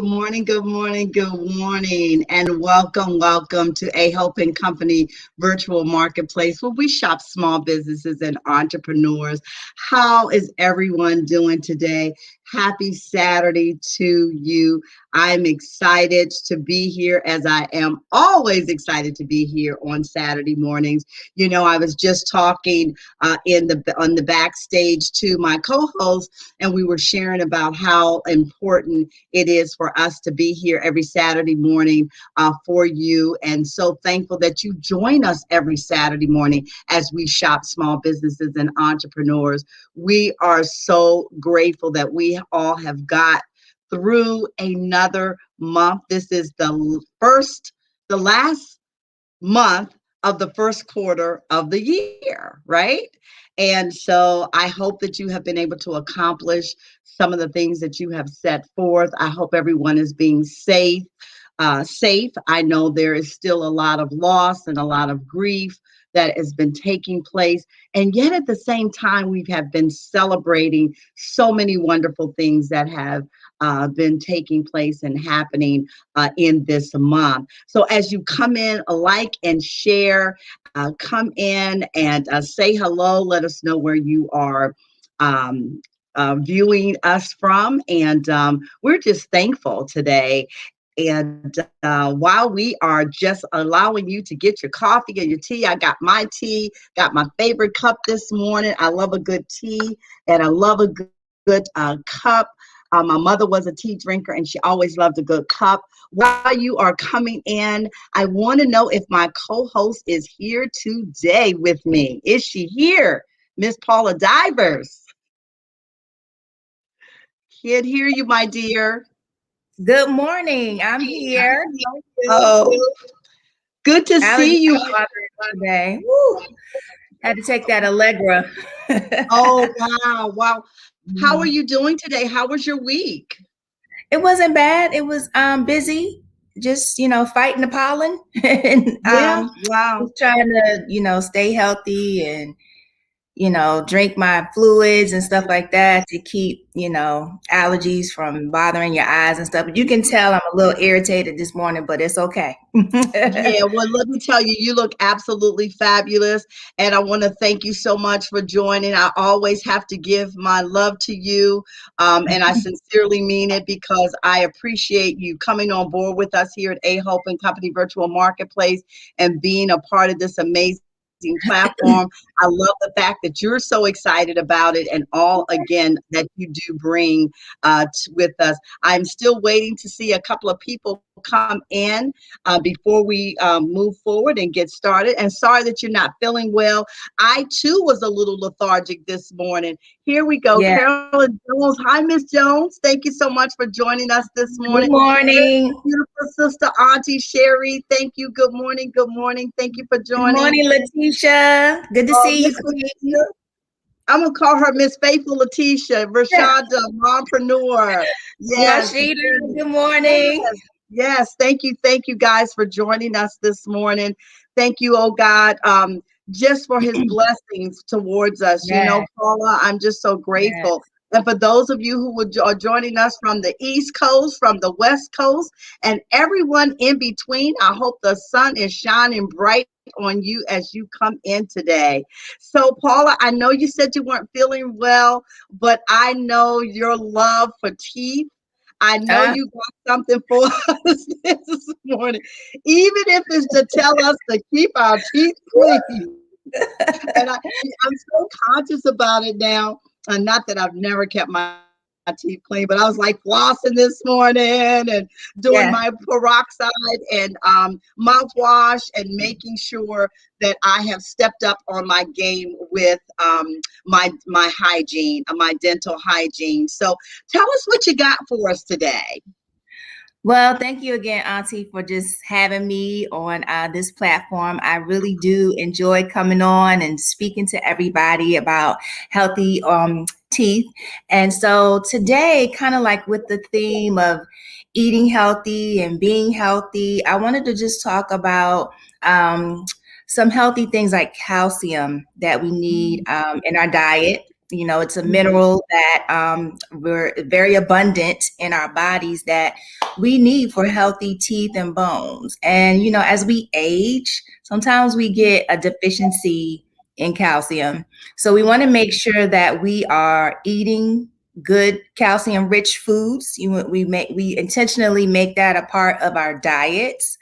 Good morning, good morning, good morning, and welcome to A Hope and Company virtual marketplace where we shop small businesses and entrepreneurs. How is everyone doing today? Happy Saturday to you. I'm excited to be here, as I am always excited to be here on Saturday mornings. You know, I was just talking on the backstage to my co-host, and we were sharing about how important it is for us to be here every Saturday morning for you. And so thankful that you join us every Saturday morning as we shop small businesses and entrepreneurs. We are so grateful that we all have got through another month. This is the last month of the first quarter of the year, right? And so I hope that you have been able to accomplish some of the things that you have set forth. I hope everyone is being safe. I know there is still a lot of loss and a lot of grief that has been taking place. And yet at the same time, we have been celebrating so many wonderful things that have been taking place and happening in this month. So as you come in, like and share, come in and say hello. Let us know where you are viewing us from. And we're just thankful today. And while we are just allowing you to get your coffee and your tea, I got my tea, got my favorite cup this morning. I love a good tea and I love a good cup. My mother was a tea drinker and she always loved a good cup. While you are coming in, I want to know if my co-host is here today with me. Is she here? Miss Paula Divers. Can't hear you, my dear. Good morning. I'm here. Oh, good to see you today. Woo. Had to take that Allegra. Oh, wow. How are you doing today? How was your week? It wasn't bad. It was busy. Just, fighting the pollen and Wow. just trying to, stay healthy and drink my fluids and stuff like that to keep, allergies from bothering your eyes and stuff. But you can tell I'm a little irritated this morning, but it's okay. Yeah, well, let me tell you, you look absolutely fabulous. And I want to thank you so much for joining. I always have to give my love to you. And I sincerely mean it because I appreciate you coming on board with us here at A Hope and Company Virtual Marketplace and being a part of this amazing platform. I love the fact that you're so excited about it and all again that you do bring with us. I'm still waiting to see a couple of people come in before we move forward and get started. And sorry that you're not feeling well. I too was a little lethargic this morning. Here we go. Yeah. Carolyn Jones. Hi, Miss Jones. Thank you so much for joining us this morning. Good morning. Beautiful sister Auntie Sherry. Thank you. Good morning. Good morning. Thank you for joining. Good morning, Letitia. Good to see you. Letitia. I'm gonna call her Miss Faithful Letitia, Rashada, mompreneur. Yes. Rashida, good morning. Yes. Thank you guys for joining us this morning. Thank you, oh God, just for his blessings towards us. Yeah. You know, Paula, I'm just so grateful. And for those of you who are joining us from the East Coast, from the West Coast, and everyone in between, I hope the sun is shining bright on you as you come in today. So, Paula, I know you said you weren't feeling well, but I know your love for teeth. I know you got something for us this morning, even if it's to tell us to keep our teeth clean. And I'm so conscious about it now. And not that I've never kept my teeth clean, but I was like flossing this morning and doing my peroxide and mouthwash and making sure that I have stepped up on my game with my hygiene, my dental hygiene. So tell us what you got for us today. Well, thank you again, Auntie, for just having me on this platform. I really do enjoy coming on and speaking to everybody about healthy teeth. And so today, kind of like with the theme of eating healthy and being healthy, I wanted to just talk about some healthy things like calcium that we need in our diet. You know, it's a mineral that we're very abundant in our bodies that we need for healthy teeth and bones. And, as we age, sometimes we get a deficiency in calcium. So we want to make sure that we are eating good calcium rich foods. We intentionally make that a part of our diets,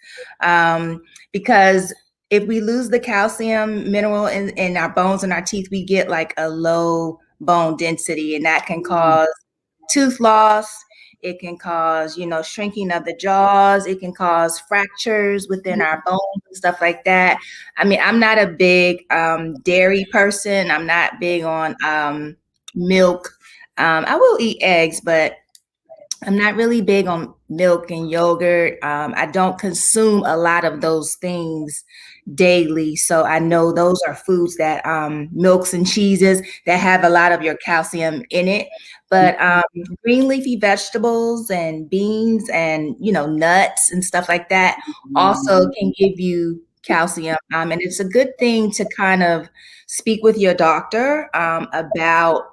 because if we lose the calcium mineral in our bones and our teeth, we get like a low bone density, and that can cause tooth loss. It can cause, shrinking of the jaws. It can cause fractures within our bones and stuff like that. I mean, I'm not a big dairy person. I'm not big on milk. I will eat eggs, but I'm not really big on milk and yogurt. I don't consume a lot of those things daily. So I know those are foods that milks and cheeses that have a lot of your calcium in it. But green leafy vegetables and beans and, nuts and stuff like that also can give you calcium. And it's a good thing to kind of speak with your doctor about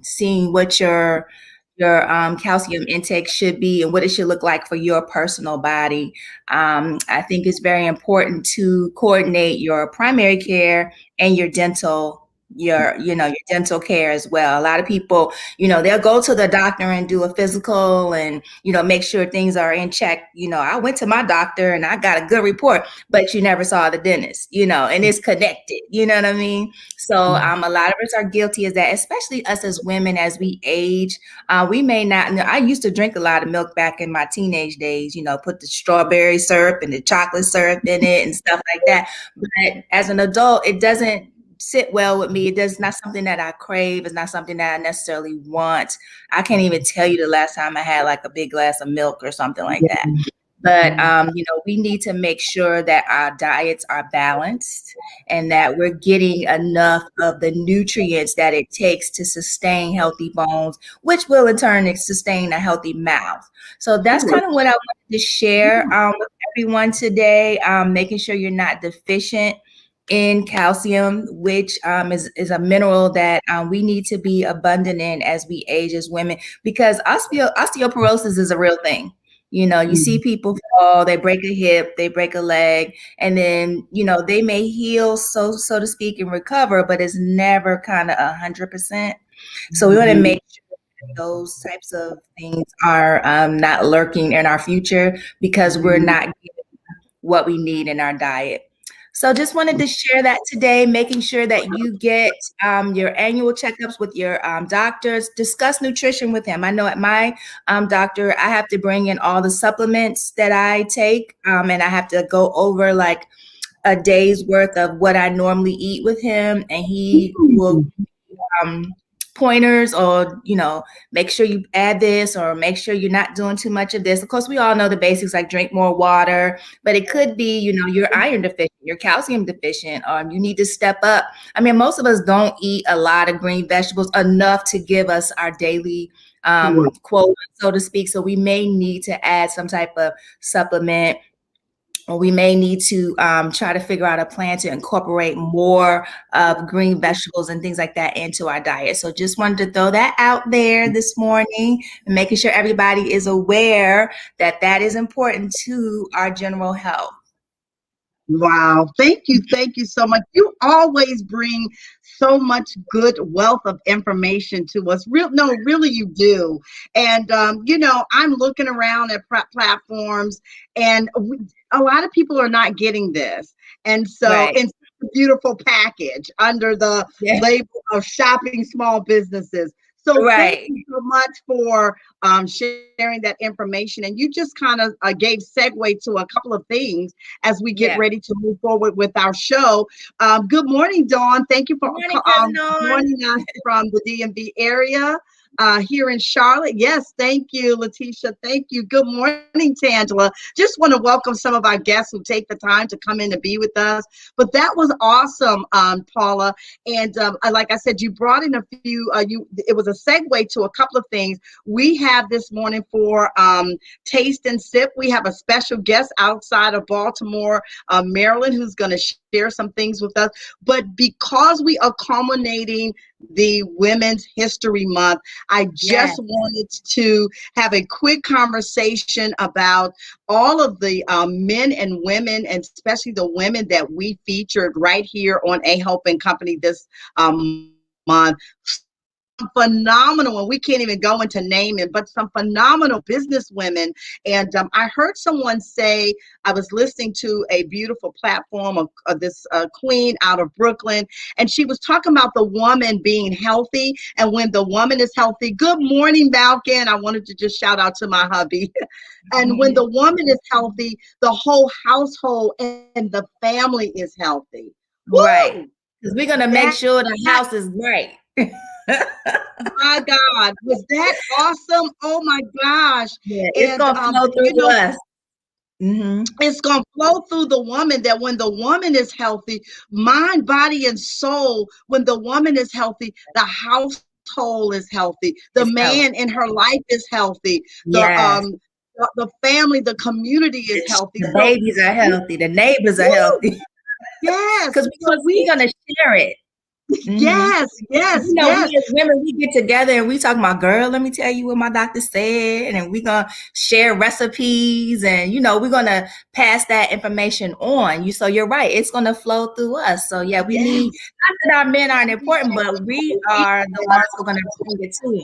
seeing what your calcium intake should be and what it should look like for your personal body. I think it's very important to coordinate your primary care and your your dental care as well. A lot of people, they'll go to the doctor and do a physical and, make sure things are in check. I went to my doctor and I got a good report, but you never saw the dentist, and it's connected, you know what I mean? So a lot of us are guilty of that, especially us as women as we age. We may not, I used to drink a lot of milk back in my teenage days, put the strawberry syrup and the chocolate syrup in it and stuff like that. But as an adult, it doesn't sit well with me. It does not something that I crave. It's not something that I necessarily want. I can't even tell you the last time I had like a big glass of milk or something like that. But, we need to make sure that our diets are balanced and that we're getting enough of the nutrients that it takes to sustain healthy bones, which will in turn sustain a healthy mouth. So that's kind of what I wanted to share with everyone today, making sure you're not deficient in calcium, which is a mineral that we need to be abundant in as we age as women, because osteoporosis is a real thing. You see people fall, they break a hip, they break a leg, and then, they may heal, so to speak, and recover, but it's never kind of 100%. So we want to make sure that those types of things are not lurking in our future because we're not getting what we need in our diet. So just wanted to share that today, making sure that you get your annual checkups with your doctors, discuss nutrition with him. I know at my doctor, I have to bring in all the supplements that I take, and I have to go over like a day's worth of what I normally eat with him, and he will pointers or, make sure you add this or make sure you're not doing too much of this. Of course, we all know the basics like drink more water, but it could be, you're iron deficient, you're calcium deficient, or you need to step up. I mean, most of us don't eat a lot of green vegetables enough to give us our daily quota, so to speak. So we may need to add some type of supplement, or we may need to try to figure out a plan to incorporate more of green vegetables and things like that into our diet. So just wanted to throw that out there this morning and making sure everybody is aware that that is important to our general health. Wow. Thank you. Thank you so much. You always bring so much good wealth of information to us. Really you do. And, I'm looking around at platforms and a lot of people are not getting this. And so Right. it's a beautiful package under the label of shopping small businesses. So thank Right. you so much for sharing that information. And you just kind of gave segue to a couple of things as we get ready to move forward with our show. Good morning, Dawn. Thank you for joining us from the DMV area here in Charlotte. Yes, thank you, Letitia. Thank you. Good morning, Tangela. Just want to welcome some of our guests who take the time to come in and be with us. But that was awesome, Paula. And like I said, you brought in a few, it was a segue to a couple of things. We have this morning for Taste and Sip. We have a special guest outside of Baltimore, Maryland, who's going to share some things with us. But because we are culminating the Women's History Month. I just wanted to have a quick conversation about all of the men and women, and especially the women that we featured right here on A Hope and Company this month. Phenomenal, and we can't even go into naming, but some phenomenal business women. And I heard someone say, I was listening to a beautiful platform of this queen out of Brooklyn, and she was talking about the woman being healthy. And when the woman is healthy, good morning, Malkin. I wanted to just shout out to my hubby. And when the woman is healthy, the whole household and the family is healthy. Right. Because we're going to make sure the house is right. My God, was that awesome? Oh my gosh. Yeah, it's going to flow through us. It's going to flow through the woman, that when the woman is healthy, mind, body, and soul, when the woman is healthy, the household is healthy. The man in her life is healthy. The family, the community is healthy. The babies are healthy. The neighbors are healthy. Yes. Because we're going to share it. Yes. We as women, we get together and we talk about, girl, let me tell you what my doctor said, and we're gonna share recipes, and we're gonna pass that information on. So you're right, it's gonna flow through us. So yeah, we need, not that our men aren't important, but we are the ones who are gonna bring it to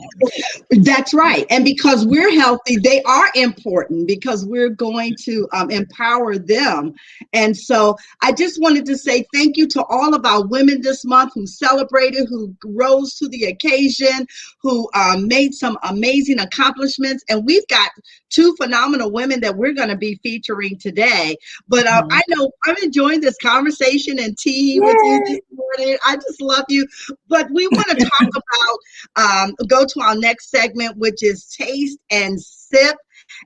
them. That's right. And because we're healthy, they are important, because we're going to empower them. And so I just wanted to say thank you to all of our women this month who celebrated, who rose to the occasion, who made some amazing accomplishments. And we've got two phenomenal women that we're going to be featuring today. But I know I'm enjoying this conversation and tea with you this morning. I just love you. But we want to talk about, go to our next segment, which is Taste and Sip.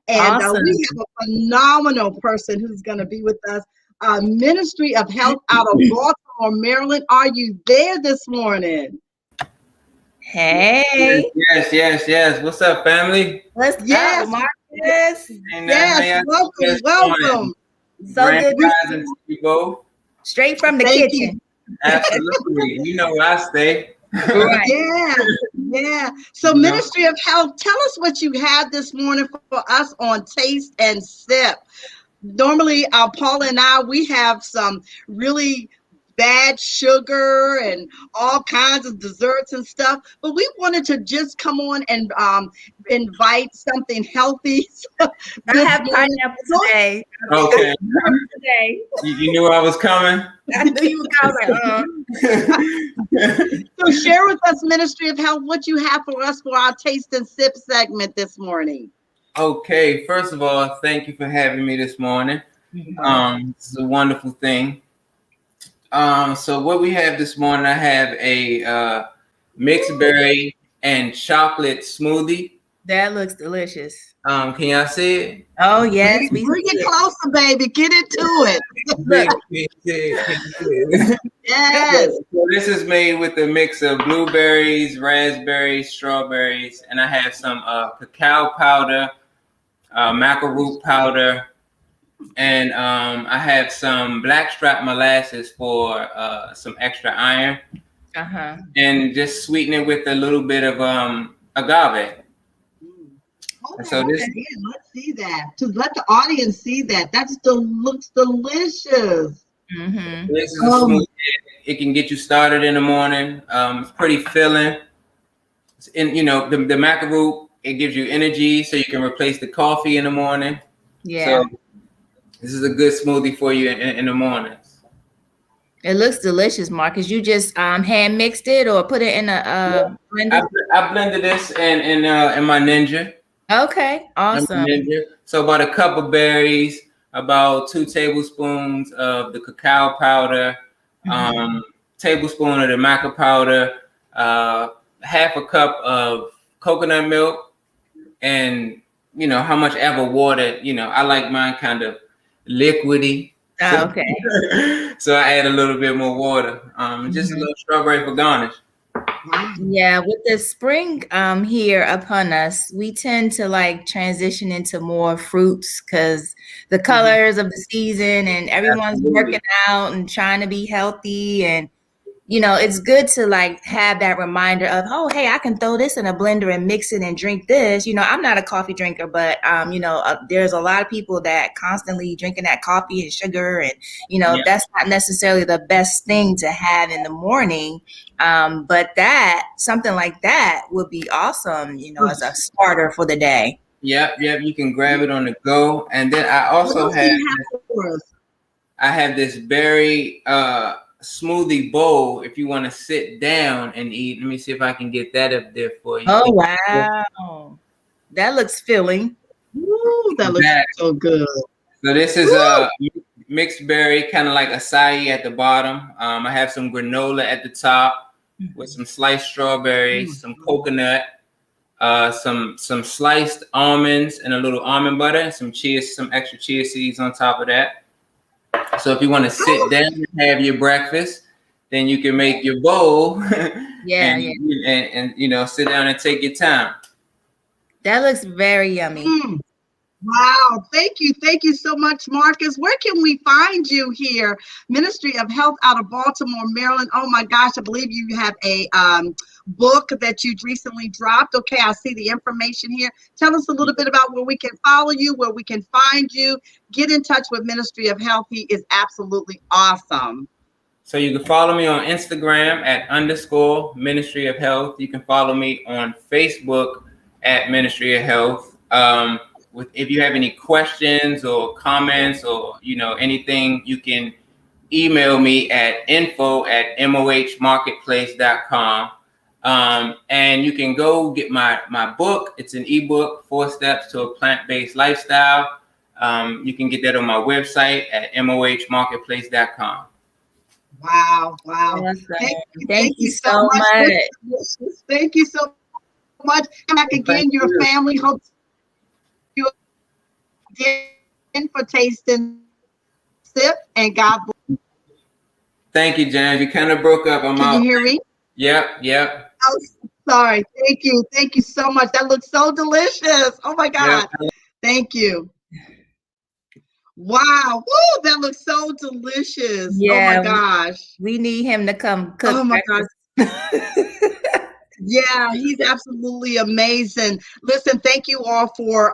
And we have a phenomenal person who's going to be with us. Ministry of Health out of Baltimore, Maryland. Are you there this morning? Hey. Yes. What's up, family? What's up, Marcus? Yes, welcome. So good to see you both. Straight from the kitchen. Absolutely. You know where I stay. Right. Yeah. So Ministry of Health, tell us what you had this morning for us on Taste and Sip. Normally, Paula and I, we have some really bad sugar and all kinds of desserts and stuff, but we wanted to just come on and invite something healthy. I have pineapple today. Okay. You knew I was coming? I knew you were coming. So share with us, Ministry of Health, what you have for us for our Taste and Sip segment this morning. Okay, first of all, thank you for having me this morning. It's a wonderful thing. So what we have this morning, I have a mixed berry and chocolate smoothie. That looks delicious. Can y'all see it? Oh yes, bring it closer, baby. Get into it. Yes. So this is made with a mix of blueberries, raspberries, strawberries, and I have some cacao powder, maca root powder, and I have some blackstrap molasses for some extra iron. And just sweeten it with a little bit of agave. So this, let's see that. To let the audience see that. Looks delicious. This is a smoothie. It can get you started in the morning. It's pretty filling. And the maca root, it gives you energy, so you can replace the coffee in the morning. Yeah. So this is a good smoothie for you in the mornings. It looks delicious, Marcus. You just hand mixed it or put it in a blender? I blended this in my Ninja. Okay, awesome. So about a cup of berries, about 2 tablespoons of the cacao powder, tablespoon of the maca powder, half a cup of coconut milk, and how much ever water. I like mine kind of liquidy. Oh, okay. So I add a little bit more water. Just a little strawberry for garnish. Yeah, with the spring here upon us, we tend to transition into more fruits because the colors of the season, and everyone's working out and trying to be healthy, and it's good to like have that reminder of, oh, hey, I can throw this in a blender and mix it and drink this. I'm not a coffee drinker, but there's a lot of people that constantly drinking that coffee and sugar, and that's not necessarily the best thing to have in the morning. But that something like that would be awesome, as a starter for the day. Yep. You can grab it on the go, and then I also have this berry smoothie bowl if you want to sit down and eat. Let me see if I can get that up there for you. Oh, wow. That looks filling. Ooh, that looks so good. So this is a mixed berry, kind of like acai at the bottom. I have some granola at the top with some sliced strawberries, some coconut, some sliced almonds and a little almond butter, some extra chia seeds on top of that. So if you want to sit down and have your breakfast, then you can make your bowl and sit down and take your time. That looks very yummy. Wow. Thank you so much, Marcus. Where can we find you here? Ministry of Health out of Baltimore, Maryland. Oh my gosh, I believe you have a book that you recently dropped. Okay, I see the information here. Tell us a little bit about where we can follow you, where we can find you. Get in touch with Ministry of Health. He is absolutely awesome. So you can follow me on Instagram at _Ministry of Health. You can follow me on Facebook at Ministry of Health. If you have any questions or comments or anything, you can email me at info@mohmarketplace.com. And you can go get my book. It's an ebook, 4 Steps to a Plant-Based Lifestyle. You can get that on my website at mohmarketplace.com. Wow. Thank you so much. Thank you so much. Back again, your family. Hope you again for tasting sip, and God bless. Thank you, James. You kind of broke up. Can you hear me? Yep. Oh, sorry. Thank you so much. That looks so delicious. Oh my God. Yep. Thank you. Wow. Woo, that looks so delicious. Yeah, oh my gosh. We need him to come cook. Oh my gosh. Yeah, he's absolutely amazing. Listen, thank you all for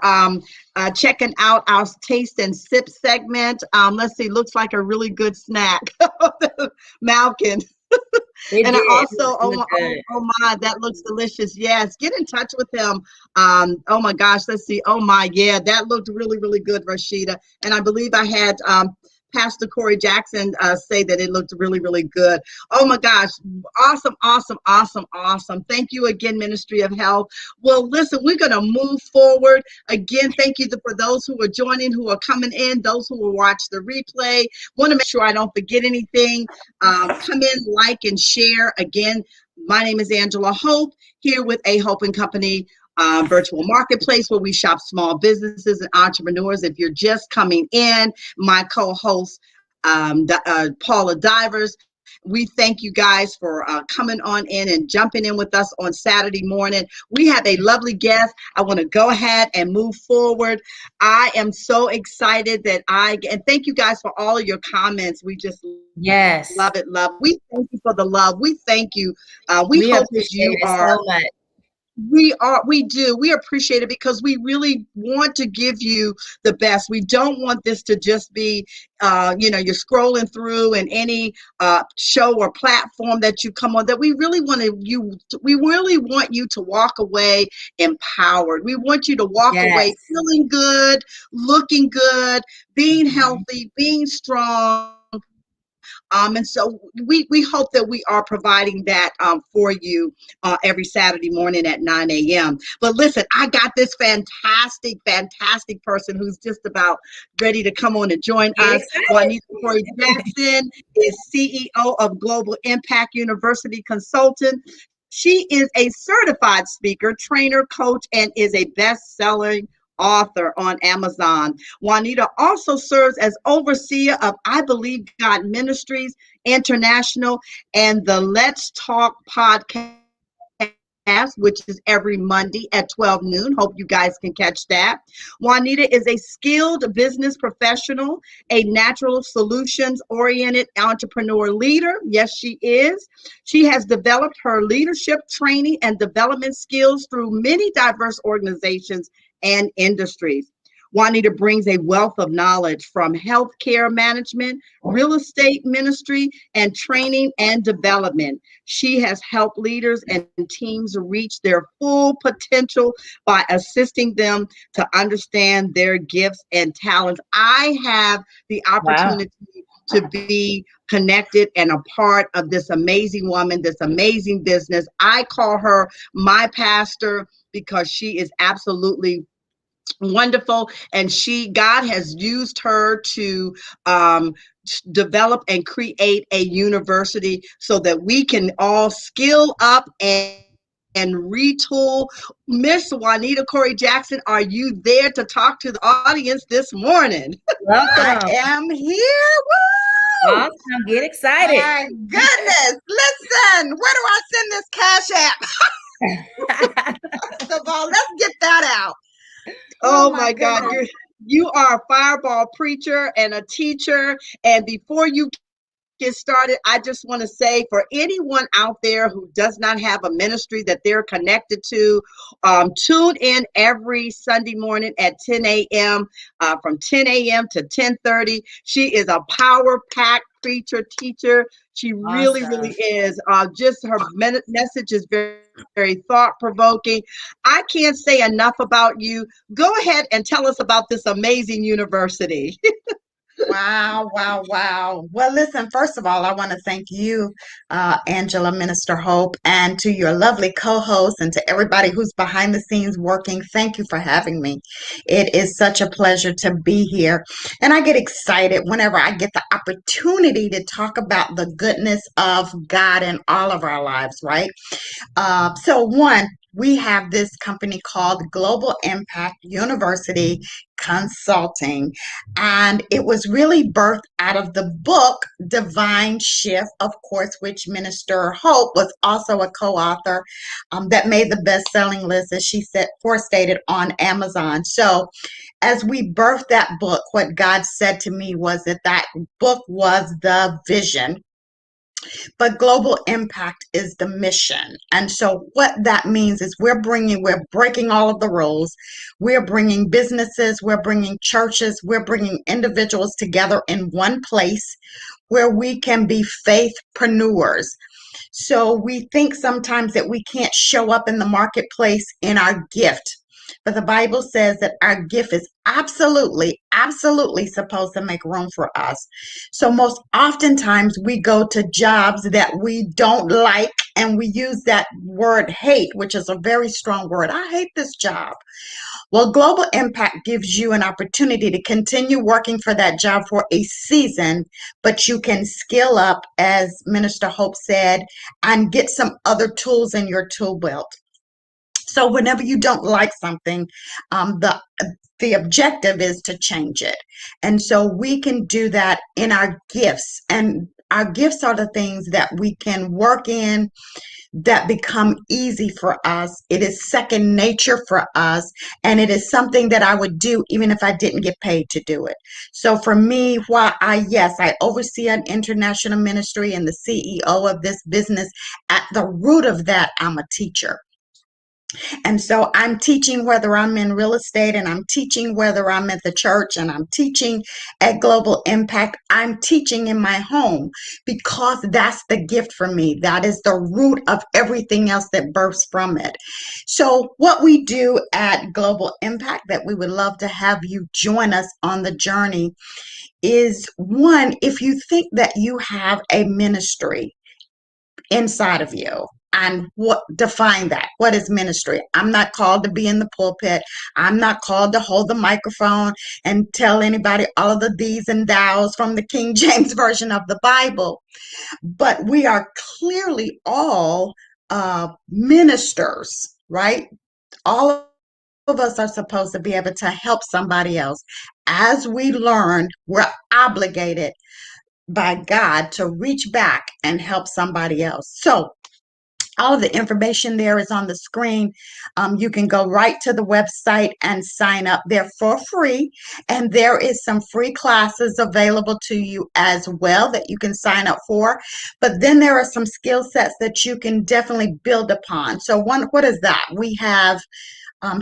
checking out our taste and sip segment. Let's see, looks like a really good snack. Malkin. And I also, oh my, that looks delicious. Yes, get in touch with him. Oh my gosh, let's see. Oh my, yeah, that looked really, really good, Rashida. And I believe I had Pastor Corey Jackson say that it looked really, really good. Oh my gosh. Awesome. Thank you again, Ministry of Health. Well, listen, we're going to move forward. Again, thank you for those who are joining, who are coming in, those who will watch the replay. Want to make sure I don't forget anything. Come in, like, and share. Again, my name is Angela Hope, here with A Hope and Company virtual marketplace, where we shop small businesses and entrepreneurs. If you're just coming in, my co-host Paula Divers, we thank you guys for coming on in and jumping in with us on Saturday morning. We have a lovely guest. I want to go ahead and move forward. I am so excited and thank you guys for all of your comments. We just love it. We thank you for the love. We thank you. We hope that you are. So much. We appreciate it, because we really want to give you the best. We don't want this to just be, you're scrolling through in any show or platform that you come on, that we really want you to walk away empowered. We want you to walk away feeling good, looking good, being healthy, being strong. And so we hope that we are providing that for you every Saturday morning at 9 a.m. But listen, I got this fantastic person who's just about ready to come on and join us. Juanita Corey Jackson is CEO of Global Impact University Consultant. She is a certified speaker, trainer, coach, and is a best-selling author on Amazon. Juanita also serves as overseer of I Believe God Ministries International and the Let's Talk podcast which is every Monday at 12 noon. Hope you guys can catch that. Juanita is a skilled business professional, a natural solutions oriented entrepreneur leader. Yes, she is. She has developed her leadership training and development skills through many diverse organizations and industries. Juanita brings a wealth of knowledge from healthcare management, real estate ministry, and training and development. She has helped leaders and teams reach their full potential by assisting them to understand their gifts and talents. I have the Wow. opportunity to be connected and a part of this amazing woman, this amazing business. I call her my pastor because she is absolutely wonderful, and God has used her to develop and create a university so that we can all skill up and retool. Miss Juanita Corey Jackson, are you there to talk to the audience this morning? I Welcome. am here. Woo! Awesome. Get excited. My goodness. Listen, where do I send this cash app? First of all, let's get that out. Oh My my God, goodness. you are a fireball preacher and a teacher. And before you get started, I just want to say for anyone out there who does not have a ministry that they're connected to, tune in every Sunday morning at 10 a.m. From 10 a.m. to 10:30. She is a power-packed preacher, teacher. She really, Awesome. really is. Just her message is very, very thought-provoking. I can't say enough about you. Go ahead and tell us about this amazing university. Wow, wow, wow. Well, listen, first of all, I want to thank you, Angela, Minister Hope, and to your lovely co host and to everybody who's behind the scenes working. Thank you for having me. It is such a pleasure to be here. And I get excited whenever I get the opportunity to talk about the goodness of God in all of our lives, right? We have this company called Global Impact University Consulting, and it was really birthed out of the book Divine Shift, of course, which Minister Hope was also a co-author, that made the best-selling list, as she said, stated on Amazon. So as we birthed that book, what God said to me was that that book was the vision, but global impact is the mission. And so what that means is we're breaking all of the rules. We're bringing businesses, we're bringing churches, we're bringing individuals together in one place where we can be faithpreneurs. So we think sometimes that we can't show up in the marketplace in our gift. But the Bible says that our gift is absolutely, absolutely supposed to make room for us. So most oftentimes we go to jobs that we don't like, and we use that word hate, which is a very strong word. I hate this job. Well, Global Impact gives you an opportunity to continue working for that job for a season, but you can skill up, as Minister Hope said, and get some other tools in your tool belt. So whenever you don't like something, the objective is to change it. And so we can do that in our gifts. And our gifts are the things that we can work in that become easy for us. It is second nature for us. And it is something that I would do even if I didn't get paid to do it. So for me, while I oversee an international ministry and the CEO of this business, at the root of that, I'm a teacher. And so I'm teaching whether I'm in real estate, and I'm teaching whether I'm at the church, and I'm teaching at Global Impact. I'm teaching in my home because that's the gift for me. That is the root of everything else that births from it. So what we do at Global Impact, that we would love to have you join us on the journey, is one, if you think that you have a ministry inside of you. And what define that? What is ministry? I'm not called to be in the pulpit. I'm not called to hold the microphone and tell anybody all of the these and thous from the King James Version of the Bible. But we are clearly all ministers, right? All of us are supposed to be able to help somebody else. As we learn, we're obligated by God to reach back and help somebody else. So All of the information there is on the screen. You can go right to the website and sign up there for free. And there is some free classes available to you as well that you can sign up for. But then there are some skill sets that you can definitely build upon. So what is that? We have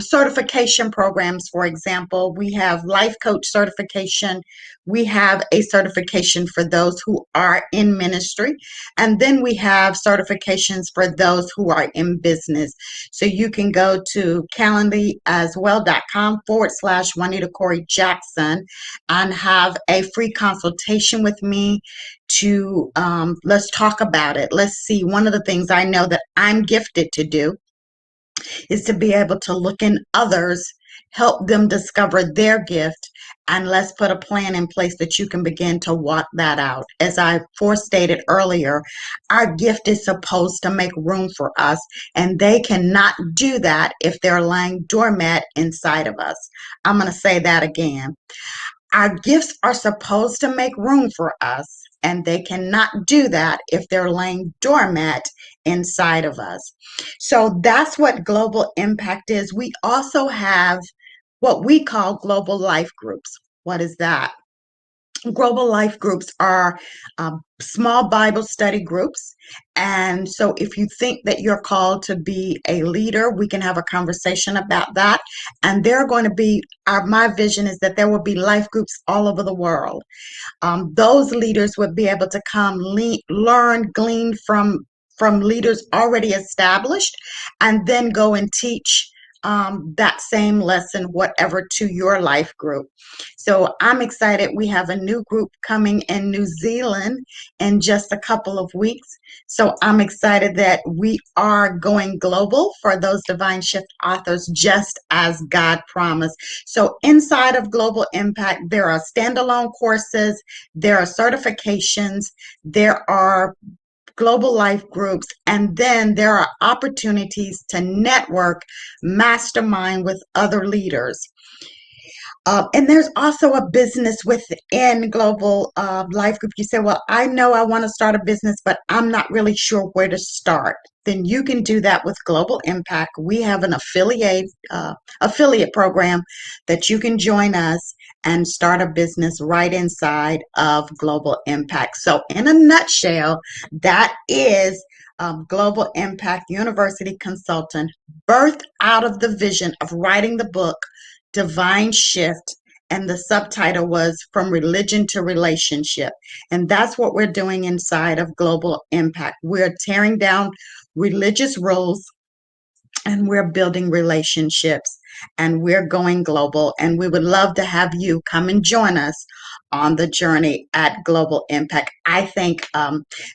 certification programs, for example. We have life coach certification. We have a certification for those who are in ministry. And then we have certifications for those who are in business. So you can go to calendlyaswell.com/Juanita Corey Jackson and have a free consultation with me to let's talk about it. Let's see. One of the things I know that I'm gifted to do is to be able to look in others, help them discover their gift, and let's put a plan in place that you can begin to walk that out. As I forestated earlier, our gift is supposed to make room for us, and they cannot do that if they're lying doormat inside of us. I'm going to say that again. Our gifts are supposed to make room for us, and they cannot do that if they're laying doormat inside of us. So that's what global impact is. We also have what we call global life groups. What is that? Global life groups are small Bible study groups. And so if you think that you're called to be a leader, we can have a conversation about that. And they're going to be, my vision is that there will be life groups all over the world. Those leaders would be able to come learn, glean from leaders already established, and then go and teach that same lesson, whatever, to your life group. So I'm excited. We have a new group coming in New Zealand in just a couple of weeks. So I'm excited that we are going global for those Divine Shift authors, just as God promised. So inside of Global Impact, there are standalone courses, there are certifications, there are global life groups, and then there are opportunities to network, mastermind with other leaders. And there's also a business within Global Life Group. You say, well, I know I want to start a business, but I'm not really sure where to start. Then you can do that with Global Impact. We have an affiliate program that you can join us and start a business right inside of Global Impact. So in a nutshell, that is Global Impact University Consultant, birthed out of the vision of writing the book, Divine Shift, and the subtitle was From Religion to Relationship. And that's what we're doing inside of Global Impact. We're tearing down religious roles, and we're building relationships, and we're going global. And we would love to have you come and join us on the journey at Global Impact. I thank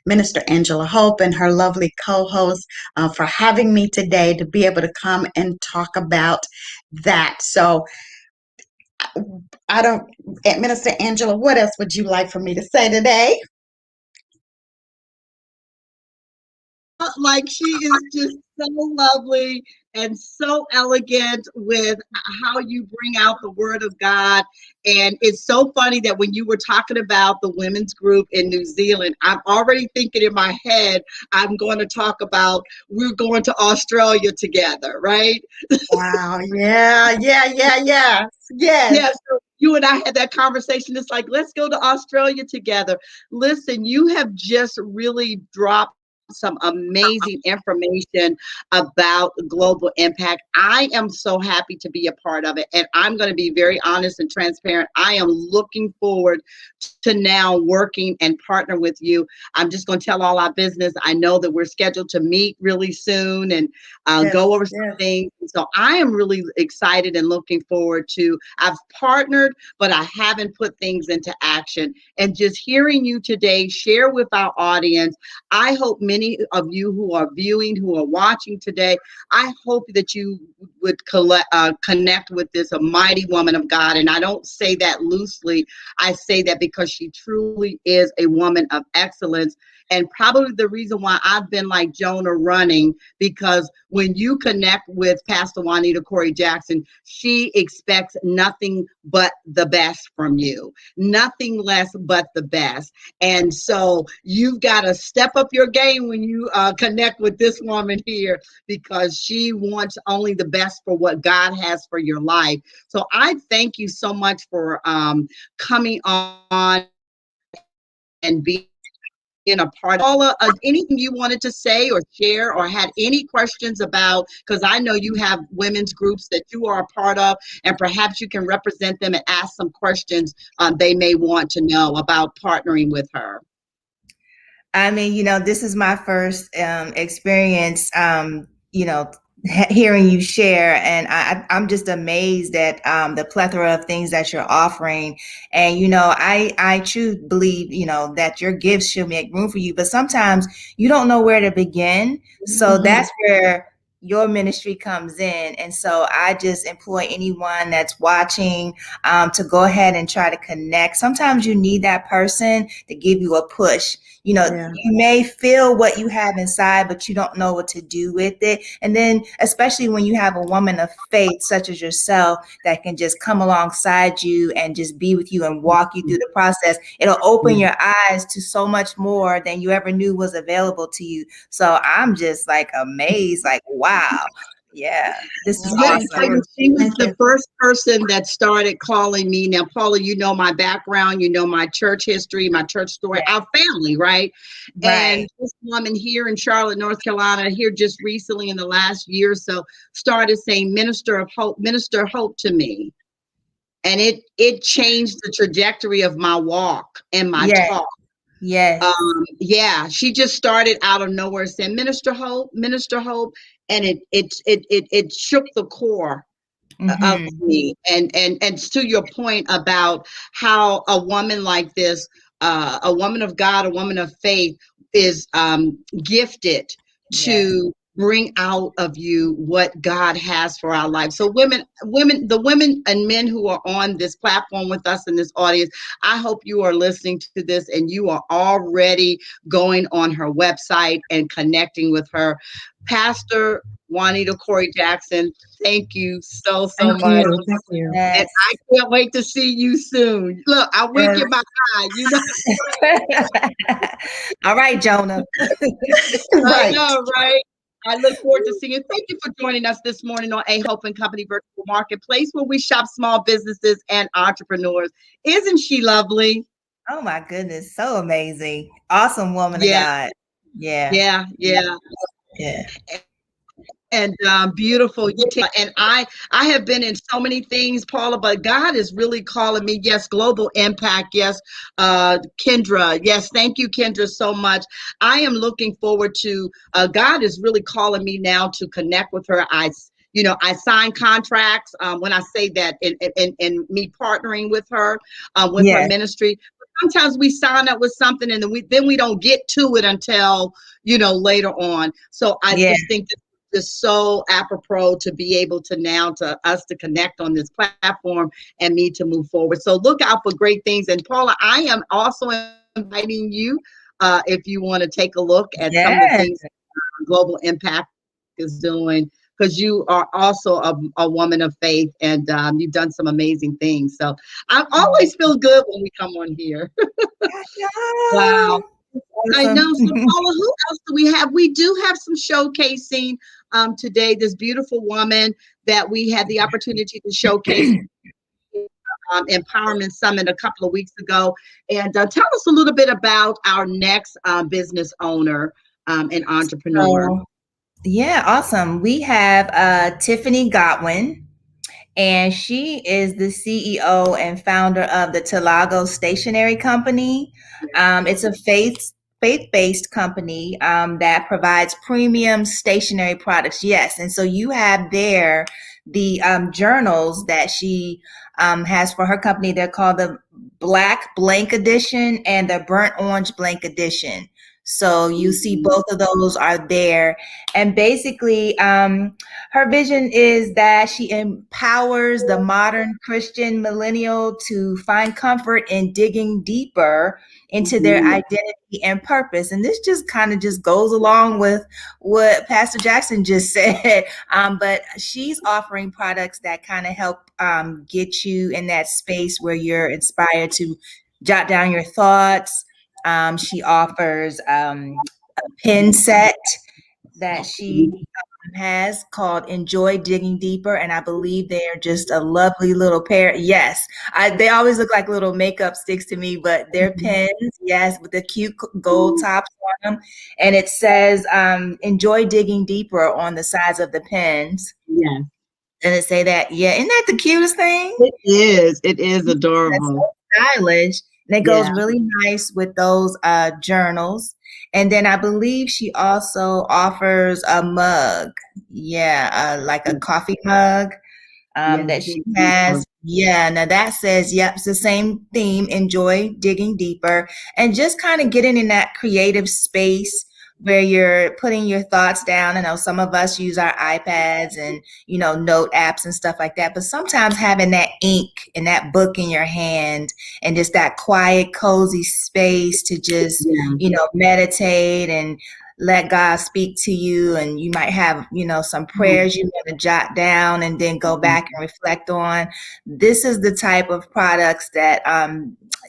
Minister Angela Hope and her lovely co-host for having me today to be able to come and talk about that. So Minister Angela, what else would you like for me to say today? Like, she is just so lovely and so elegant with how you bring out the word of God. And it's so funny that when you were talking about the women's group in New Zealand, I'm already thinking in my head, I'm going to talk about we're going to Australia together, right? Wow. Yeah. Yes. Yeah, so you and I had that conversation. It's like, let's go to Australia together. Listen, you have just really dropped some amazing information about global impact. I am so happy to be a part of it. And I'm going to be very honest and transparent. I am looking forward to now working and partner with you. I'm just going to tell all our business. I know that we're scheduled to meet really soon and go over some things. So I am really excited and looking forward to, I've partnered, but I haven't put things into action. And just hearing you today share with our audience, I hope many of you who are viewing, who are watching today, I hope that you would connect with this mighty woman of God. And I don't say that loosely. I say that because she truly is a woman of excellence. And probably the reason why I've been like Jonah running, because when you connect with Pastor Juanita Corey Jackson, she expects nothing but the best from you, nothing less but the best. And so you've got to step up your game when you connect with this woman here, because she wants only the best for what God has for your life. So I thank you so much for coming on and being a part of Paula, anything you wanted to say or share or had any questions about, because I know you have women's groups that you are a part of, and perhaps you can represent them and ask some questions they may want to know about partnering with her. I mean, this is my first experience, hearing you share, and I'm just amazed at the plethora of things that you're offering. And I truly believe that your gifts should make room for you, but sometimes you don't know where to begin. So that's where your ministry comes in. And so I just employ anyone that's watching to go ahead and try to connect. Sometimes you need that person to give you a push. You may feel what you have inside, but you don't know what to do with it. And then, especially when you have a woman of faith, such as yourself, that can just come alongside you and just be with you and walk you through the process, it'll open your eyes to so much more than you ever knew was available to you. So I'm just like amazed, like, wow. Yeah, this is awesome. She was the first person that started calling me. Now, Paula, you know my background, you know my church history, my church story, our family, right? And this woman here in Charlotte, North Carolina, here just recently in the last year or so, started saying minister of hope to me. And it changed the trajectory of my walk and my talk. Yes. She just started out of nowhere saying minister hope, and it shook the core of me. And to your point about how a woman like this, a woman of God, a woman of faith, is gifted to bring out of you what God has for our life. So the women and men who are on this platform with us in this audience, I hope you are listening to this and you are already going on her website and connecting with her. Pastor Juanita Corey Jackson, thank you so much. Thank you. And I can't wait to see you soon. Look, I wink in my eye, All right, Jonah. I know, right? I look forward to seeing you. Thank you for joining us this morning on A Hope and Company Virtual Marketplace, where we shop small businesses and entrepreneurs. Isn't she lovely? Oh my goodness, so amazing. Awesome woman of God. Yeah. And beautiful. And I have been in so many things, Paula, but God is really calling me. Yes, global impact. Yes, Kendra. Yes, thank you, Kendra, so much. I am looking forward to, God is really calling me now to connect with her. I sign contracts when I say that in me partnering with her, with her ministry. Sometimes we sign up with something and then we don't get to it until, later on. So I just think that is so apropos to be able to us to connect on this platform and me to move forward. So look out for great things. And Paula, I am also inviting you if you want to take a look at some of the things that Global Impact is doing, because you are also a woman of faith and you've done some amazing things. So I always feel good when we come on here. Wow. I know. So Paula, who else do we have? We do have some showcasing today. This beautiful woman that we had the opportunity to showcase Empowerment Summit a couple of weeks ago. And tell us a little bit about our next business owner and entrepreneur. Awesome. We have Tiffany Godwin. And she is the CEO and founder of the Talago Stationery Company. It's a faith-based company that provides premium stationery products. Yes, and so you have there the journals that she has for her company. They're called the Black Blank Edition and the Burnt Orange Blank Edition. So you see both of those are there. And basically, her vision is that she empowers the modern Christian millennial to find comfort in digging deeper into their identity and purpose. And this just kind of just goes along with what Pastor Jackson just said. But she's offering products that kind of help get you in that space where you're inspired to jot down your thoughts. She offers a pen set that she has called Enjoy Digging Deeper, and I believe they're just a lovely little pair. Yes, they always look like little makeup sticks to me, but they're pens, yes, with the cute gold tops on them, and it says Enjoy Digging Deeper on the sides of the pens. Yes. And it say that, yeah, isn't that the cutest thing? It is. It is That's adorable. so stylish. And it goes really nice with those journals. And then I believe she also offers a mug. Yeah, like a coffee mug that she has. Yeah, now that says, yep, it's the same theme, enjoy digging deeper, and just kind of getting in that creative space where you're putting your thoughts down. I know some of us use our iPads and, note apps and stuff like that, but sometimes having that ink and that book in your hand and just that quiet, cozy space to just, meditate and let God speak to you, and you might have, some prayers you want to jot down and then go back and reflect on. This is the type of products that,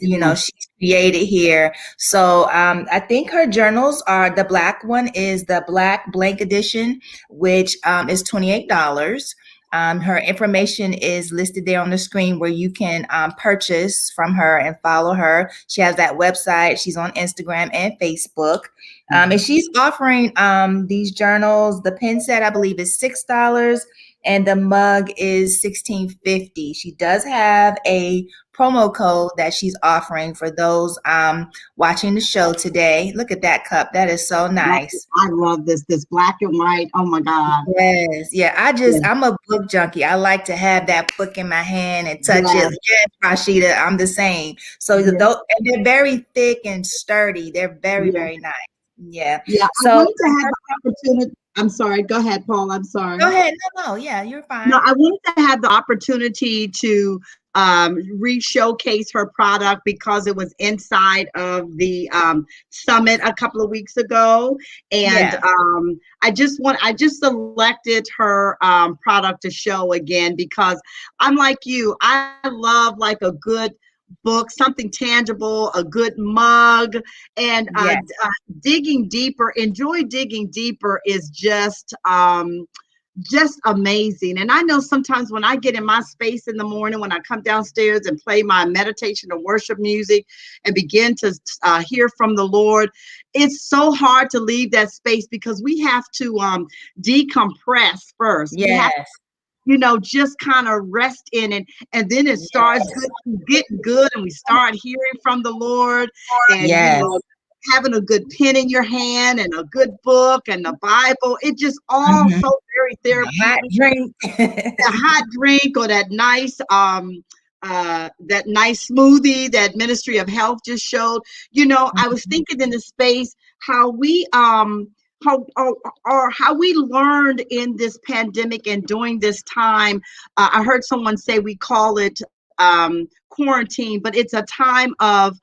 she's created here. So I think her journals are, the black one is the Black Blank Edition, which is $28. Her information is listed there on the screen where you can purchase from her and follow her. She has that website. She's on Instagram and Facebook. And she's offering these journals. The pen set, I believe, is $6 and the mug is $16.50. She does have a promo code that she's offering for those watching the show today. Look at that cup. That is so nice. I love this black and white. Oh my God. Yes. Yeah. I'm a book junkie. I like to have that book in my hand and touch it. Yes, Rashida, I'm the same. So and they're very thick and sturdy. They're very, very nice. Yeah. Yeah. So I wanted to have the opportunity. I'm sorry. Go ahead, Paul. I'm sorry. Go ahead. No. Yeah, you're fine. No, I wanted to have the opportunity to re-showcase her product because it was inside of the summit a couple of weeks ago, and I just selected her product to show again because I'm like you. I love like a good book, something tangible, a good mug, and digging deeper. Enjoy digging deeper is just amazing. And I know sometimes when I get in my space in the morning, when I come downstairs and play my meditation or worship music and begin to hear from the Lord, it's so hard to leave that space because we have to decompress first. Yes. Just kind of rest in it, and then it starts getting good, and we start hearing from the Lord, and having a good pen in your hand and a good book and the Bible. It just all so very therapeutic. Hot drink. A hot drink or that nice smoothie that Ministry of Health just showed. I was thinking in the space how we how we learned in this pandemic and during this time. I heard someone say we call it quarantine, but it's a time of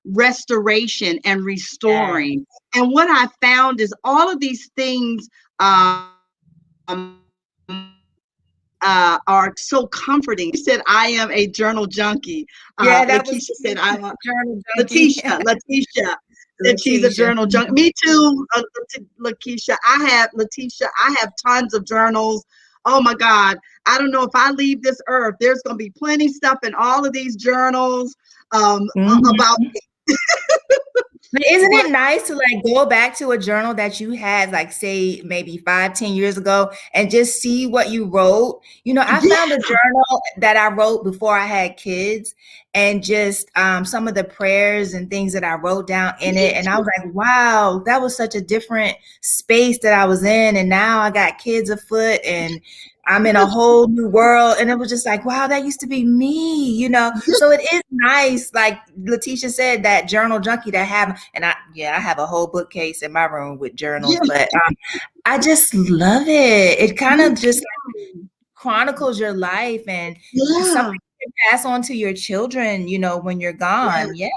restoration and restoring. And what I found is all of these things are so comforting. She said, I am a journal junkie. Lakeisha said, I'm a journal junkie. Letitia said she's a journal junkie. Me too, Lakeisha. I have tons of journals. Oh my God. I don't know if I leave this earth, there's going to be plenty stuff in all of these journals about me. Isn't it nice to like go back to a journal that you had, like say maybe 5-10 years ago, and just see what you wrote? I found a journal that I wrote before I had kids, and just some of the prayers and things that I wrote down in it. And I was like, wow, that was such a different space that I was in. And now I got kids afoot and I'm in a whole new world. And it was just like, wow, that used to be me, So it is nice. Like Letitia said, that journal junkie that I have, and I have a whole bookcase in my room with journals, but I just love it. It kind of just chronicles your life and something you can pass on to your children, when you're gone. Yes.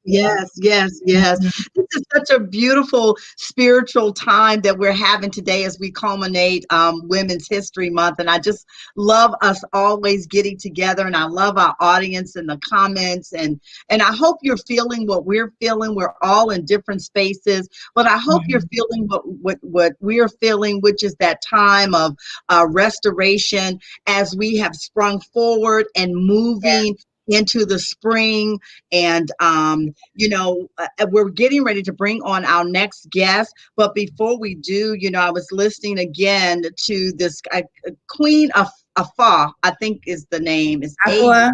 Yes. This is such a beautiful spiritual time that we're having today as we culminate Women's History Month. And I just love us always getting together, and I love our audience and the comments. And I hope you're feeling what we're feeling. We're all in different spaces, but I hope you're feeling what we're feeling, which is that time of restoration as we have sprung forward and moving into the spring. And we're getting ready to bring on our next guest, but before we do, I was listening again to this Queen of Afar, I think is the name, is Aqua.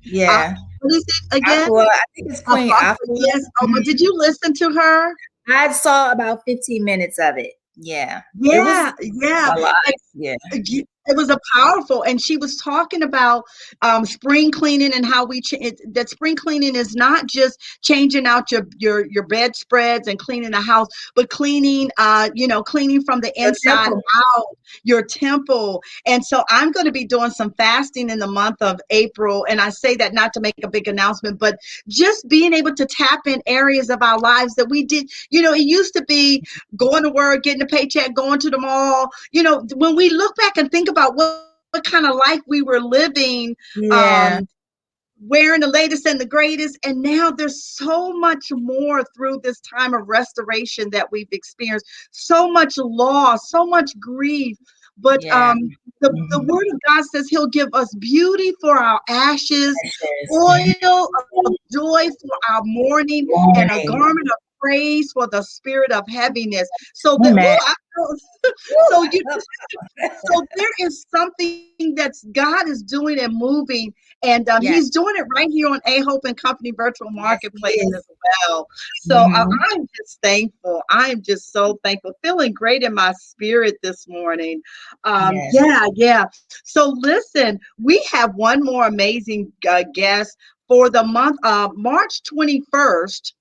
Yeah. what is it again? Aqua. I think it's Queen Afar, Aqua. yes. Oh, but did you listen to her? I saw about 15 minutes of it. Yeah. Yeah, A lot. Yeah. It was a powerful, and she was talking about spring cleaning and how that spring cleaning is not just changing out your bedspreads and cleaning the house, but cleaning cleaning from the inside out, your temple. And so I'm going to be doing some fasting in the month of April, and I say that not to make a big announcement, but just being able to tap in areas of our lives that we did. It used to be going to work, getting a paycheck, going to the mall. When we look back and think about what kind of life we were living, wearing the latest and the greatest, and now there's so much more through this time of restoration that we've experienced. So much loss, so much grief. But the word of God says he'll give us beauty for our ashes, oil of joy for our mourning, and a garment of praise for the spirit of heaviness. So so there is something that's God is doing and moving, and he's doing it right here on A Hope and Company Virtual Marketplace as well. So I'm just thankful. I'm just so thankful, feeling great in my spirit this morning. Yeah. So listen, we have one more amazing guest for the month. March 21st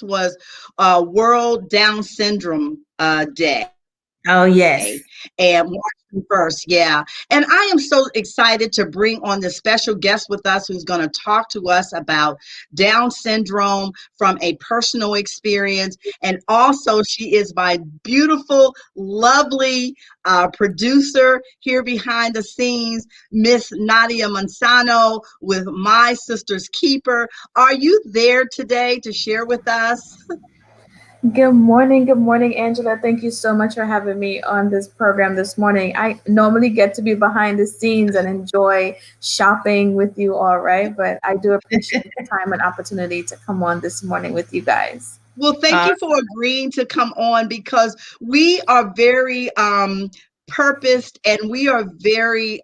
was World Down Syndrome Day. Oh, yes. And March 1st, yeah. And I am so excited to bring on this special guest with us who's going to talk to us about Down syndrome from a personal experience. And also, she is my beautiful, lovely producer here behind the scenes, Miss Nadia Manzano with My Sister's Keeper. Are you there today to share with us? Good morning, Angela. Thank you so much for having me on this program this morning. I normally get to be behind the scenes and enjoy shopping with you all, right? But I do appreciate the time and opportunity to come on this morning with you guys. Well, thank you for agreeing to come on, because we are very purposed, and we are very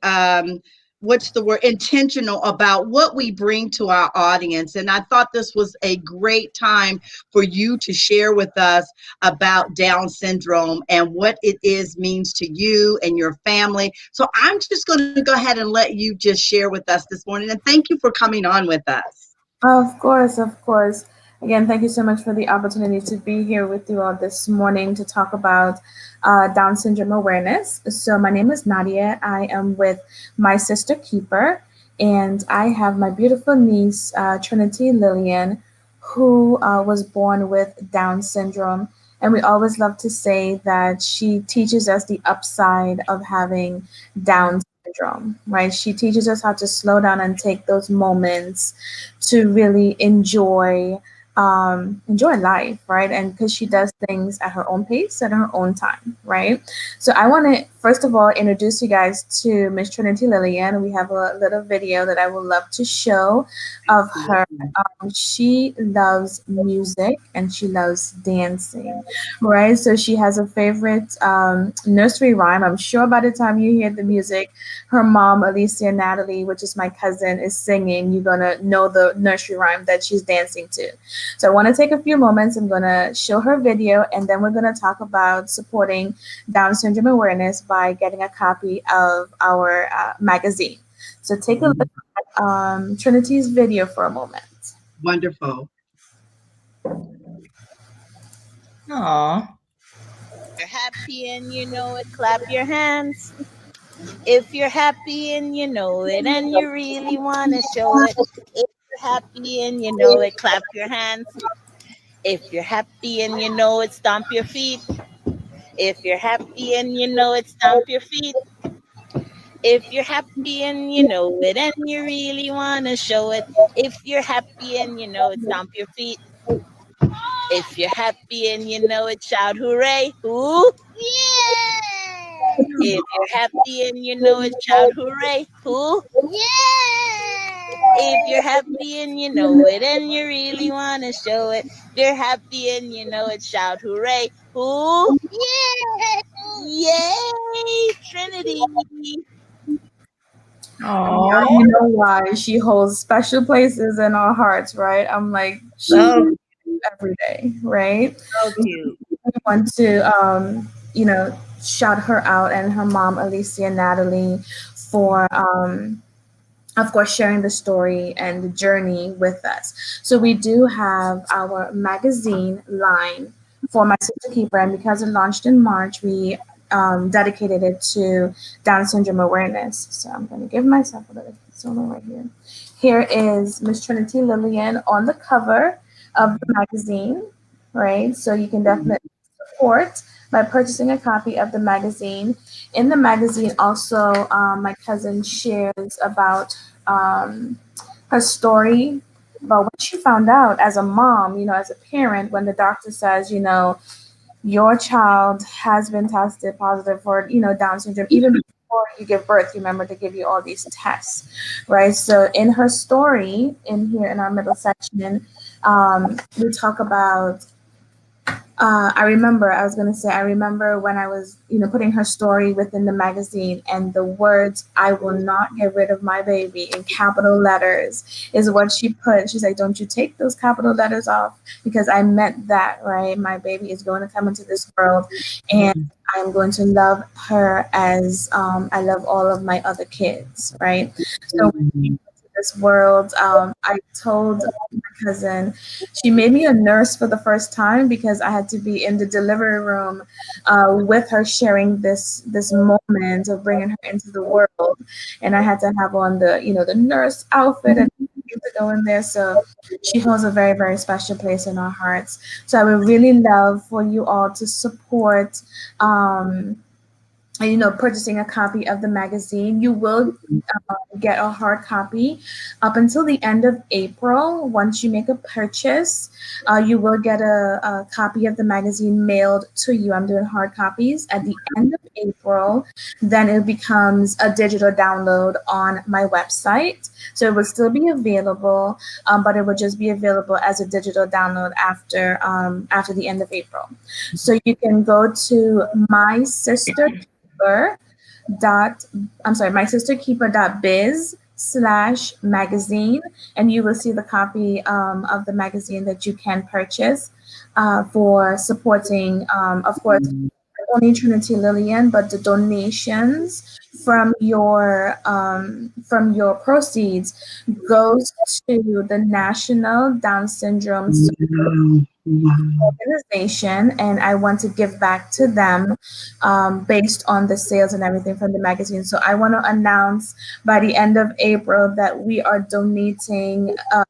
intentional about what we bring to our audience. And I thought this was a great time for you to share with us about Down syndrome and what it means to you and your family. So I'm just going to go ahead and let you just share with us this morning. And thank you for coming on with us. Of course. Again, thank you so much for the opportunity to be here with you all this morning to talk about Down syndrome awareness. So my name is Nadia. I am with My Sister Keeper, and I have my beautiful niece, Trinity Lillian, who was born with Down syndrome. And we always love to say that she teaches us the upside of having Down syndrome, right? She teaches us how to slow down and take those moments to really enjoy life, right? And because she does things at her own pace and her own time, right? So I want to first of all introduce you guys to Miss Trinity Lillian. We have a little video that I would love to show of her. She loves music and she loves dancing, right? So she has a favorite nursery rhyme. I'm sure by the time you hear the music, her mom, Alicia Natalie, which is my cousin, is singing. You're gonna know the nursery rhyme that she's dancing to. So I want to take a few moments. I'm going to show her video, and then we're going to talk about supporting Down syndrome awareness by getting a copy of our magazine. So take a look at Trinity's video for a moment. Wonderful. Aww. You're happy and you know it, clap your hands. If you're happy and you know it and you really want to show it, it's you're happy and you know it, clap your hands. If you're happy and you know it, stomp your feet. If you're happy and you know it, stomp your feet. If you're happy and you know it and you really want to show it. If you're happy and you know it, stomp your feet. If you're happy and you know it, shout hooray. Who? Yeah! If you're happy and you know it, shout hooray. Who? Yeah! If you're happy and you know it and you really want to show it. If you're happy and you know it, shout hooray. Who? Yeah! Yay! Trinity. Now Oh, you know why she holds special places in our hearts, right? I'm like, she's so every day, right? so cute. I want to, shout her out and her mom, Alicia Natalie, for, of course, sharing the story and the journey with us. So we do have our magazine line for My Sister Keeper, and because it launched in March, we dedicated it to Down syndrome awareness. So I'm going to give myself a little solo right here. Here is Miss Trinity Lillian on the cover of the magazine, right? So you can definitely support by purchasing a copy of the magazine. In the magazine, also, my cousin shares about her story about what she found out as a mom, as a parent, when the doctor says, your child has been tested positive for, Down syndrome, even before you give birth. Remember to give you all these tests, right? So in her story, in here in our middle section, we talk about I remember when I was, putting her story within the magazine, and the words, "I will not get rid of my baby," in capital letters is what she put. She's like, "Don't you take those capital letters off, because I meant that, right? My baby is going to come into this world, and I'm going to love her as I love all of my other kids," right? So when she came into this world, I told my cousin, she made me a nurse for the first time because I had to be in the delivery room with her, sharing this moment of bringing her into the world, and I had to have on the nurse outfit and to go in there. So she holds a very, very special place in our hearts. So I would really love for you all to support. Purchasing a copy of the magazine. You will get a hard copy up until the end of April. Once you make a purchase, you will get a copy of the magazine mailed to you. I'm doing hard copies at the end of April. Then it becomes a digital download on my website. So it will still be available, but it will just be available as a digital download after the end of April. So you can go to mysisterkeeper.biz/magazine, and you will see the copy of the magazine that you can purchase for supporting, of course, not only Trinity Lillian, but the donations from your proceeds goes to the National Down Syndrome organization, and I want to give back to them based on the sales and everything from the magazine. So I want to announce by the end of April that we are donating a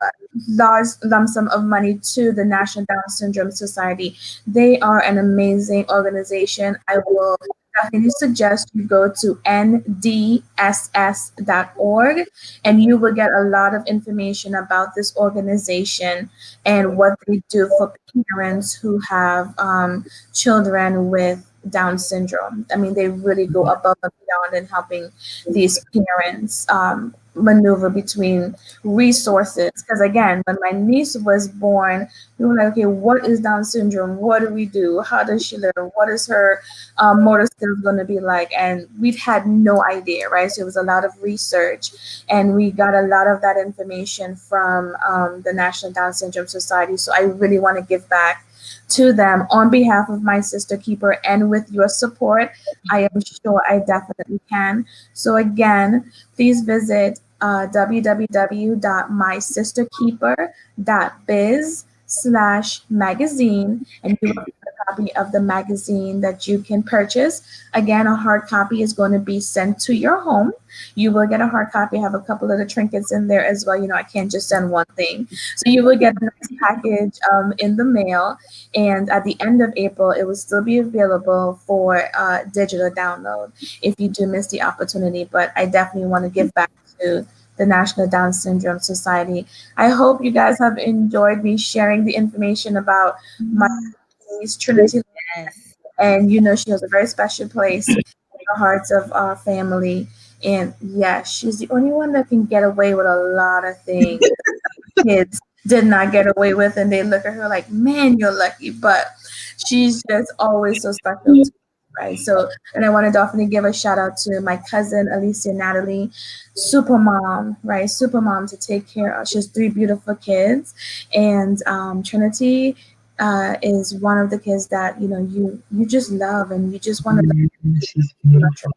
large lump sum of money to the National Down Syndrome Society. They are an amazing organization. I will definitely suggest you go to ndss.org, and you will get a lot of information about this organization and what they do for parents who have children with Down syndrome. I mean, they really go above and beyond in helping these parents maneuver between resources. Because again, when my niece was born, we were like, okay, what is Down syndrome? What do we do? How does she learn? What is her motor skills going to be like? And we'd had no idea, right? So it was a lot of research, and we got a lot of that information from the National Down Syndrome Society. So I really want to give back to them on behalf of My Sister Keeper, and with your support, I am sure I definitely can. So again, please visit www.mysisterkeeper.biz/magazine, and you will get a copy of the magazine that you can purchase. Again, a hard copy is going to be sent to your home. You will get a hard copy. I have a couple of the trinkets in there as well. I can't just send one thing. So you will get a nice package in the mail. And at the end of April, it will still be available for digital download if you do miss the opportunity. But I definitely want to give back to the National Down Syndrome Society. I hope you guys have enjoyed me sharing the information about my niece, Trinity. Yes. And she has a very special place in the hearts of our family. And yes, she's the only one that can get away with a lot of things kids did not get away with, and they look at her like, man, you're lucky. But she's just always so special to me, right? So, and I want to definitely give a shout out to my cousin Alicia Natalie, super mom, right? Super mom to take care of. She has 3 beautiful kids, and Trinity is one of the kids that you just love, and you just want to. She's beautiful.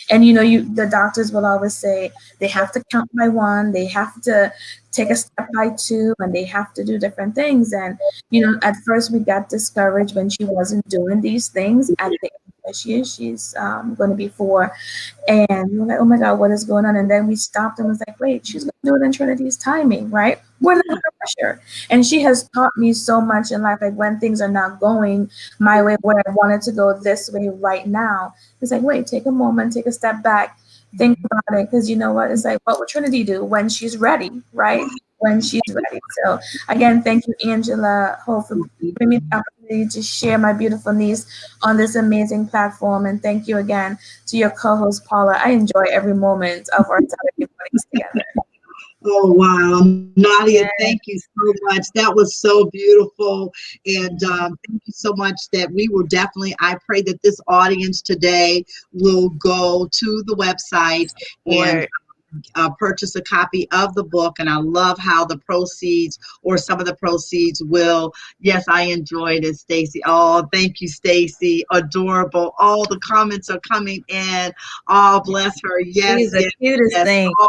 And the doctors will always say they have to count by 1, they have to take a step by 2, and they have to do different things. And at first we got discouraged when she wasn't doing these things at the age that she is. She's going to be 4, and we were like, oh my God, what is going on? And then we stopped and was like, wait, she's going to do it in Trinity's timing, right? We're not going to rush her. And she has taught me so much in life, like when things are not going my way, where I wanted to go this way right now. It's like, wait, take a moment, take a step back, think about it. Because you know what? It's like, what would Trinity do when she's ready, right? When she's ready. So again, thank you, Angela Ho, for giving me the opportunity to share my beautiful niece on this amazing platform. And thank you again to your co-host, Paula. I enjoy every moment of our Saturday mornings together. Oh, wow. Nadia, Yes. thank you so much. That was so beautiful. And thank you so much that we will definitely, I pray that this audience today will go to the website and purchase a copy of the book. And I love how the proceeds or some of the proceeds will. Yes, I enjoyed it, Stacy. Oh, thank you, Stacy. Adorable. All the comments are coming in. Oh, bless her. Yes, She's the yes, cutest yes. thing. Oh,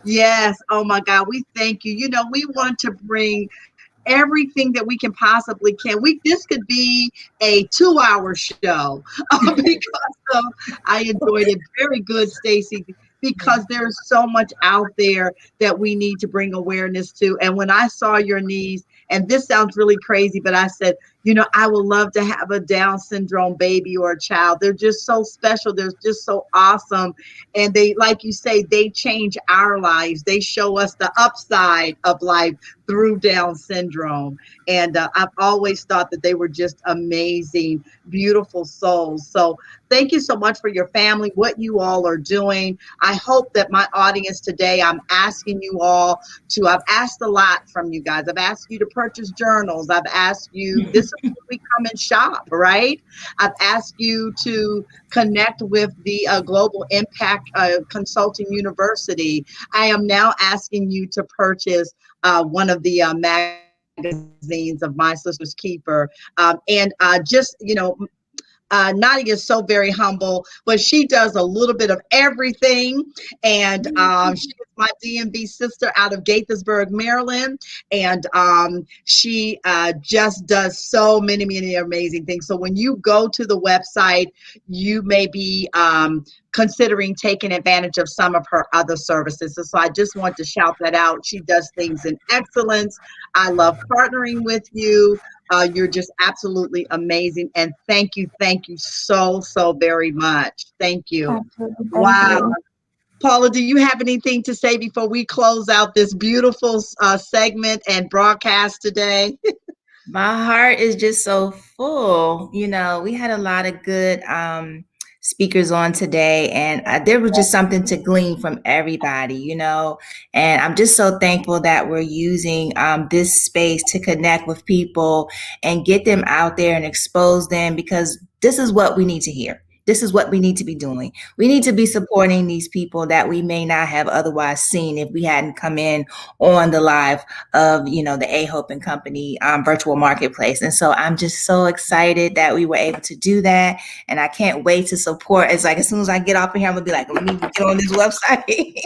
yes. Oh my God. We thank you. We want to bring everything that we can possibly can. This could be a 2-hour show because I enjoyed it. Very good, Stacy. Because there's so much out there that we need to bring awareness to. And when I saw your niece, and this sounds really crazy, but I said, I would love to have a Down syndrome baby or a child. They're just so special. They're just so awesome. And they, like you say, they change our lives. They show us the upside of life through Down syndrome. And I've always thought that they were just amazing, beautiful souls. So thank you so much for your family, what you all are doing. I hope that my audience today, I'm asking you all to, I've asked a lot from you guys. I've asked you to purchase journals. I've asked you, this is where we come and shop, right? I've asked you to connect with the Global Impact Consulting University. I am now asking you to purchase one of the magazines of My Sister's Keeper. And just, Nadia is so very humble, but she does a little bit of everything. And she is my DMV sister out of Gaithersburg, Maryland. And she just does so many, many amazing things. So when you go to the website, you may be considering taking advantage of some of her other services. So I just want to shout that out. She does things in excellence. I love partnering with you. You're just absolutely amazing. And thank you so, so very much. Thank you. Absolutely. Thank Wow. you. Paula, do you have anything to say before we close out this beautiful segment and broadcast today? My heart is just so full. We had a lot of good speakers on today, and there was just something to glean from everybody, and I'm just so thankful that we're using this space to connect with people and get them out there and expose them, because this is what we need to hear. this is what we need to be doing. We need to be supporting these people that we may not have otherwise seen if we hadn't come in on the live of, the A Hope and Company virtual marketplace. And so I'm just so excited that we were able to do that. And I can't wait to support. It's like, as soon as I get off of here, I'm gonna be like, let me get on this website.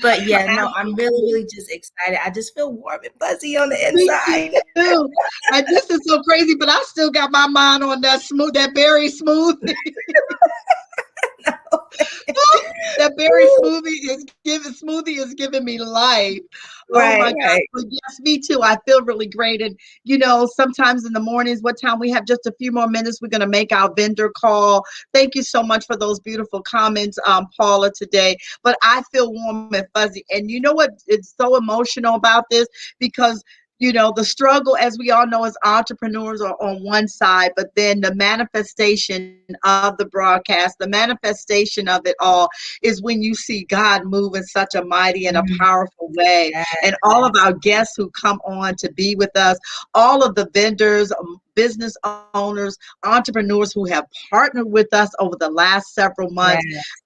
But yeah, no, I'm really, really just excited. I just feel warm and fuzzy on the inside. Me too. And this is so crazy, but I still got my mind on that berry smoothie. That berry smoothie is giving me life. Oh my God. But yes, me too. I feel really great. And sometimes in the mornings, what time we have just a few more minutes, we're gonna make our vendor call. Thank you so much for those beautiful comments, Paula, today. But I feel warm and fuzzy. And you know what? It's so emotional about this because the struggle, as we all know, as entrepreneurs are on one side, but then the manifestation of the broadcast, the manifestation of it all is when you see God move in such a mighty and a powerful way. And all of our guests who come on to be with us, all of the vendors, business owners, entrepreneurs who have partnered with us over the last several months.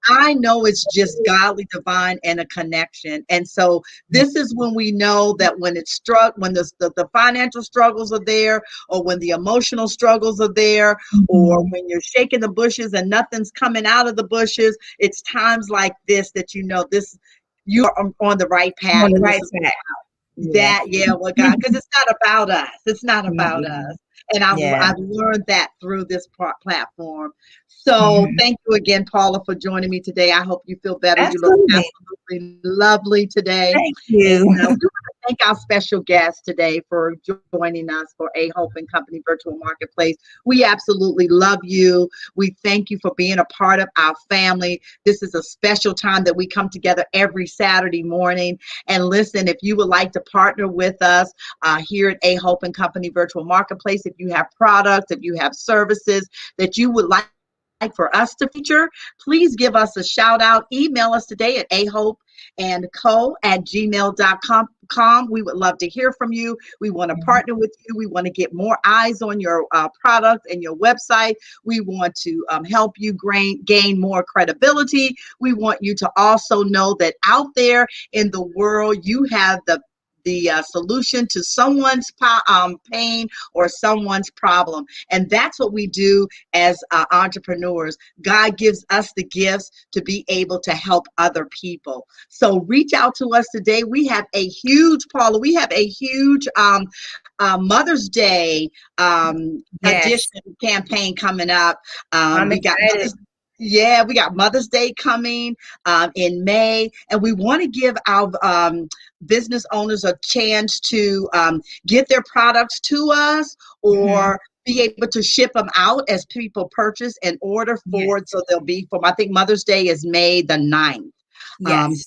I know it's just godly, divine, and a connection. And so this is when we know that when it's when the financial struggles are there, or when the emotional struggles are there, or when you're shaking the bushes and nothing's coming out of the bushes, it's times like this that you are on the right path. On the right path. Well, God, because it's not about us. It's not about us. And I've learned that through this platform. So thank you again, Paula, for joining me today. I hope you feel better. Absolutely. You look absolutely lovely today. Thank you. And, we want to thank our special guest today for joining us for A Hope and Company Virtual Marketplace. We absolutely love you. We thank you for being a part of our family. This is a special time that we come together every Saturday morning. And listen, if you would like to partner with us here at A Hope and Company Virtual Marketplace, if you have products, if you have services that you would like for us to feature, please give us a shout out. Email us today at ahopeandco@gmail.com. We would love to hear from you. We want to partner with you. We want to get more eyes on your product and your website. We want to help you gain more credibility. We want you to also know that out there in the world, you have the solution to someone's pain or someone's problem. And that's what we do as entrepreneurs. God gives us the gifts to be able to help other people. So reach out to us today. We have a huge, Paula, Mother's Day edition campaign coming up. I'm excited. We got Mother's Day coming in May, and we want to give our business owners a chance to get their products to us or be able to ship them out as people purchase and order for it. So they'll be I think Mother's Day is May the 9th.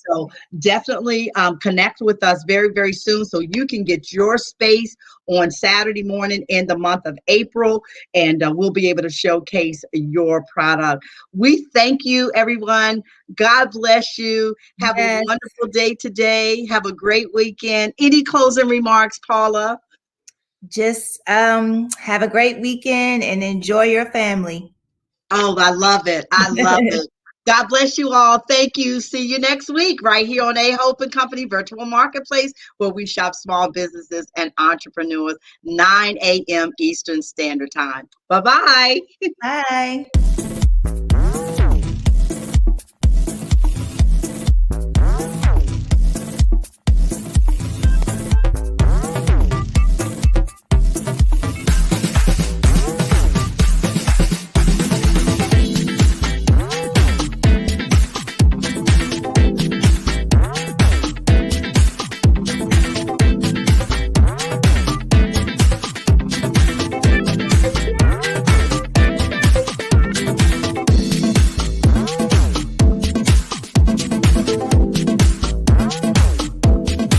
So definitely connect with us very, very soon so you can get your space on Saturday morning in the month of April, and we'll be able to showcase your product. We thank you, everyone. God bless you. Have a wonderful day today. Have a great weekend. Any closing remarks, Paula? Just have a great weekend and enjoy your family. Oh, I love it. I love it. God bless you all. Thank you. See you next week right here on A Hope and Company Virtual Marketplace, where we shop small businesses and entrepreneurs, 9 a.m. Eastern Standard Time. Bye-bye. Bye.